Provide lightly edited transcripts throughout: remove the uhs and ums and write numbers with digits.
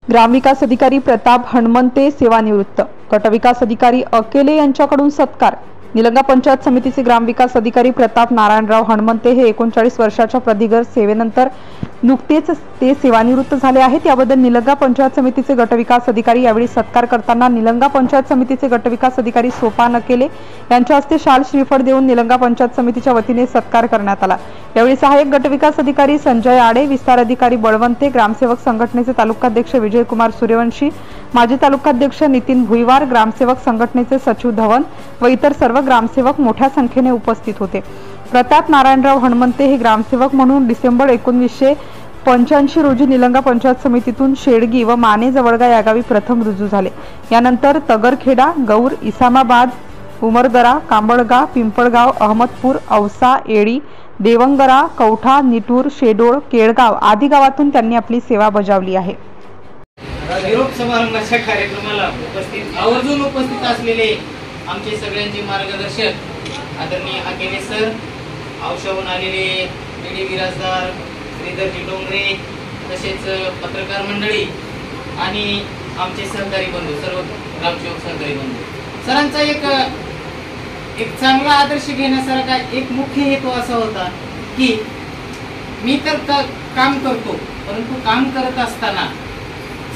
ग्रामविकास अधिकारी प्रताप हणमंते सेवानिवृत्त, गटविकास अधिकारी अकेले यांच्याकडून सत्कार। निलंगा पंचायत समितीचे ग्रामविकास अधिकारी प्रताप नारायणराव हणमंते हे 39 वर्षाच्या प्रदीर्घ सेवेनंतर नुकतेच ते सेवानिवृत्त झाले आहेत। याबद्दल निलंगा पंचायत समितीचे गटविकास अधिकारी यावेळी सत्कार करताना निलंगा पंचायत समितीचे गटविकास अधिकारी सोपान अकेले यांच्या हस्ते शाल श्रीफळ देऊन निलंगा पंचायत समितीच्या वतीने सत्कार करण्यात आला। यावेळी सहाय्यक गटविकास अधिकारी संजय आडे, विस्तार अधिकारी बळवंते, ग्रामसेवक संघटनेचे तालुकाध्यक्ष विजयकुमार सूर्यवंशी, माजी तालुकाध्यक्ष नितीन भुईवार, ग्रामसेवक संघटनेचे सचिव धवन व इतर सर्व ग्रामसेवक मोठ्या संख्येने उपस्थित होते। प्रताप नारायणराव हणमंते हे ग्रामसेवक म्हणून डिसेंबर 1985 रोजी निलंगा पंचायत समितीतून शेडगी व माने जवळगा या गावी प्रथम रुजू झाले। यानंतर तगरखेडा, गौर, इसामाबाद, उमरदरा, कांबळगा, पिंपळगाव, अहमदपूर, औसा, येडी, देवंगरा, कौठा, निटूर, शेडोळ, केळगाव आदी गावातून त्यांनी आपली सेवा बजावली आहे। निरोप समारंभाच्या कार्यक्रमाला आवर्जून उपस्थित असलेले आमचे सगळ्यांचे मार्गदर्शक आदरणीय अकेले सर, औषधावरून आलेले लेडी विराजदार श्रीधरजी डोंगरे, तसेच पत्रकार मंडळी आणि आमचे सहकारी बंधू, सर्व ग्रामसेवक सहकारी बंधू, सरांचा एक चांगला आदर्श घेण्यासारखा एक मुख्य हेतू असा होता की मी तर काम करतो, परंतु काम करत असताना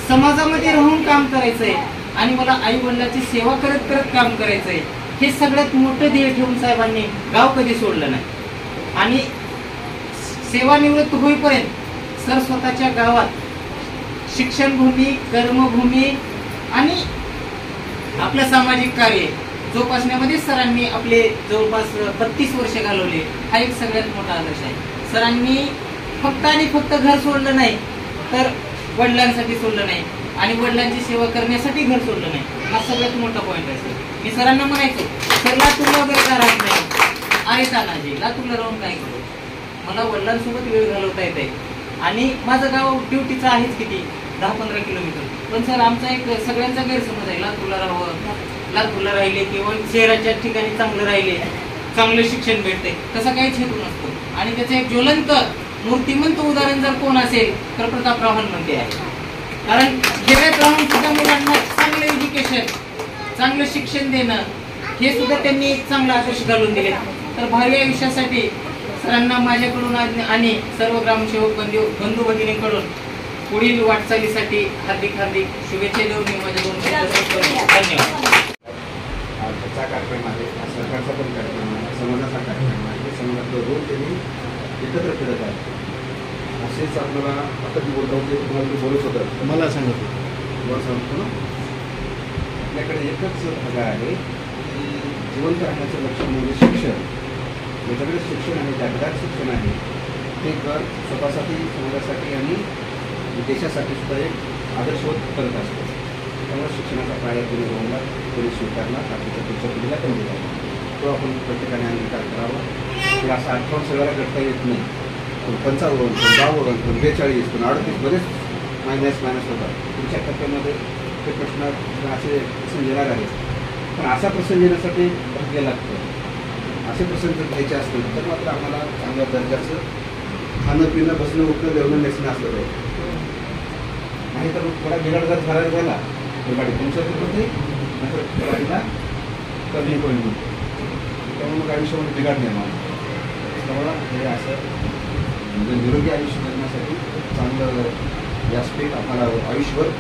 समाजामध्ये राहून काम करायचंय आणि मला आई वडिलांची सेवा करत करत काम करायचंय, हे सगळ्यात मोठं ध्येय ठेवून साहेबांनी गाव कधी सोडलं नाही। आणि सेवानिवृत्त होईपर्यंत सर स्वतःच्या गावात शिक्षणभूमी, कर्मभूमी आणि आपलं सामाजिक कार्य जोपासण्यामध्ये सरांनी आपले जवळपास 32 वर्ष घालवले। हा एक सगळ्यात मोठा आदर्श आहे। सरांनी फक्त आणि फक्त घर सोडलं नाही, तर वडिलांसाठी सोडलं नाही आणि वडिलांची सेवा करण्यासाठी घर सोडलं नाही। हा सगळ्यात मोठा पॉईंट आहे सर। मी सरांना म्हणायचो, सर लातूरला वगैरे का राहत नाही, आहे तानाजी लातूरला राहून काय करू, मला वडिलांसोबत वेळ घालवता येते आणि माझं गाव ड्युटीचं आहेच किती 10-15 किलोमीटर, पण सर आमचा एक सगळ्यांचा गैरसमज आहे, लातूरला राहावं, लातूरला राहिले किंवा शहराच्या ठिकाणी चांगलं राहिले चांगलं शिक्षण भेटते, तसा काहीच हेतू नसतो। आणि त्याचं एक ज्वलंत मूर्तिमंत उदाहरण जर कोण असेल तर प्रतापराव हणमंते आहे। कारण खेड्यात राहून सुद्धा मुलांना चांगलं एज्युकेशन, चांगलं शिक्षण देणं हे सुद्धा त्यांनी एक चांगला आदर्श घालून दिले। तर भावी आयुष्यासाठी सरांना माझ्याकडून आणि सर्व ग्रामसेवक बंधू भगिनींकडून पुढील वाटचालीसाठी हार्दिक शुभेच्छा देऊन मी माझे दोन धन्यवाद। आजचा कार्यक्रम आहे, सरकारचा पण कार्यक्रम आहे, समाजाचा कार्यक्रम आहे, समाजातलं रोल त्यांनी एकत्र करत आहे। असेच आपल्याला आता मी बोलतो होते, तुम्हाला बोलत होतं, मला सांगत तुम्हाला सांगतो ना, आपल्याकडे एकच भाग आहे की जिवंत राहण्याचं लक्षण म्हणजे शिक्षण। ज्याच्याकडे शिक्षण आहे, जागतिक शिक्षण आहे, ते घर स्वतःसाठी, समाजासाठी आणि देशासाठी सुद्धा एक आदर्शवत करत असतो। त्यामुळे शिक्षणाचा पाया कोणी रोवला, कोणी स्वीकारला, बाकीच्या पुढच्या पिढीला पण दिला, तो आपण प्रत्येकाने अंगीकार करावा। तर असा आठवण सगळ्याला करता येत नाही, पण 55, 52, 42, 38 बरेच मायनस होतात। पुढच्या टप्प्यामध्ये ते प्रश्न असे प्रसंग येणार आहेत, पण असा प्रसंग येण्यासाठी भाग्य लागतं। असे प्रसंग जर घ्यायचे असतील तर मात्र आम्हाला चांगल्या दर्जाचं खाणं पिणं, बसणं, उठणं, जेवणं, नेसणं असलं पाहिजे। नाही तर थोडा बिघाड जर झाला तर गाडी तुमचं होते, नाहीतर गाडीला कमी पण होते, त्यामुळे मग आयुष्यामध्ये बिघाड निर्माण होतो। त्यामुळं हे असं म्हणजे निरोगी आयुष्य जगण्यासाठी चांगलं व्यासपीठ आपल्याला आयुष्यभर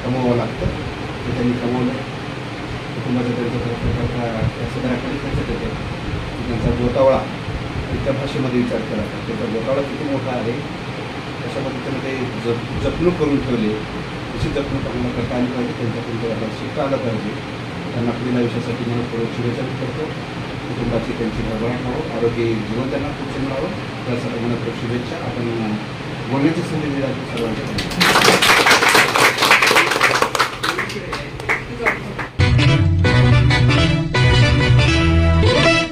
कमवावं लागतं। ते त्यांनी कमवलं, कुटुंबाचं त्यांचं सगळ्याकडे त्याच्यात येतं, त्यांचा गोतावळा त्या भाषेमध्ये विचार केला तर त्याचा गोतावळा किती मोठा आहे, तशा पद्धतीने ते जपणूक करून ठेवले, तशी जपणूक आपल्याला करता आली पाहिजे, त्यांच्याकडून आपल्याला शिकता आलं पाहिजे। त्यांना पुढील आयुष्यासाठी मनपूर्वक शुभेच्छा करतो। कुटुंबाची त्यांची भरभराट व्हावं, आरोग्य जीवन त्यांना खूप मिळावं, त्यासाठी मनपूर्वक शुभेच्छा। आपण बोलण्याची संधी दिली सर्वांच्या